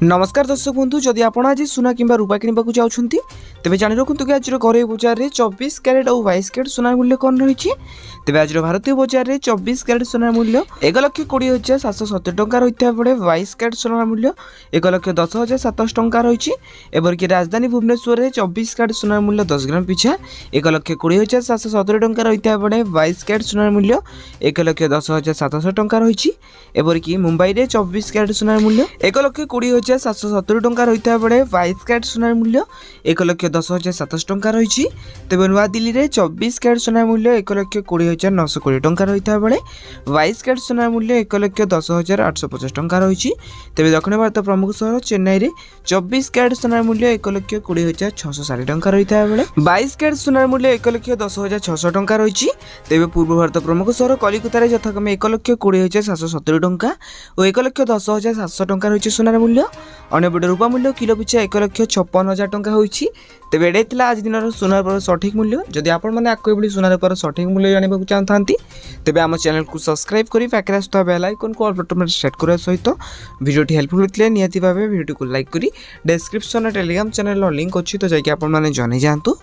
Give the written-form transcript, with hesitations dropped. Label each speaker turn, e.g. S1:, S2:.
S1: नमस्कार दर्शक बंधु जदि आप आज सुना कि रूपा किणवा चाहते तेज जाणी रखुद कि आज घर बजार में 24 क्यारेट और 22 क्यारेट सोनार मूल्य कौन रही तेज आज भारतीय बजार में 24 क्यारेट सोनार मूल्य 1,20,770 टंका रही बेले 22 क्यारेट सोनार मूल्य 1,10,700 टंका रही एवरकि राजधानी भुवनेश्वर में 24 क्यारेट सोनार मूल्य 10 ग्राम पिछा 1,20,770 टंका रही बेले 22 क्यारेट सोनार मूल्य 1,10,700 टंका रही एवरकि मुंबई में 24 क्यारेट सोनार मूल्य 1,20,770 टंका रही बेले 22 क्यारेट सोनार मूल्य 1,10,700 टंका रही तेज नुआ दिल्ली में 24 क्यारेट सोनार मूल्य 1,20,920 टंका रही बेले 22 क्यारेट सोनार मूल्य 1,10,850 टंका रही तेज दक्षिण भारत प्रमुख सहर चेन्नई में 24 क्यारेट सोनार मूल्य 1,20,660 टंका रही बेले 22 क्यारेट सोनार मूल्य 1,10,600 टंका रही तेज पूर्व भारत प्रमुख सहर कलिकतार यथाक्रमे 1,20,770 टंका और 1,10,700 टंका रही सोनार मूल्य अंपटे रूपा मूल्य किलो पिछा 1,56,000 टंका होती तेज एडे आज दिन सोनार पर सठिक मूल्य जदि आपने सोनार पर सठिक मूल्य जानवा चाहते तेज आम चैनल को सब्सक्राइब कर पाखे आसुवा बेल आइकन को ऑल बटन सेट करने सहित वीडियो हेल्पफुल होते निहाती भाव वीडियो को लाइक करी डिस्क्रिप्शन टेलीग्राम चैनल लिंक अच्छी तो जाकि आपने जानी जातु।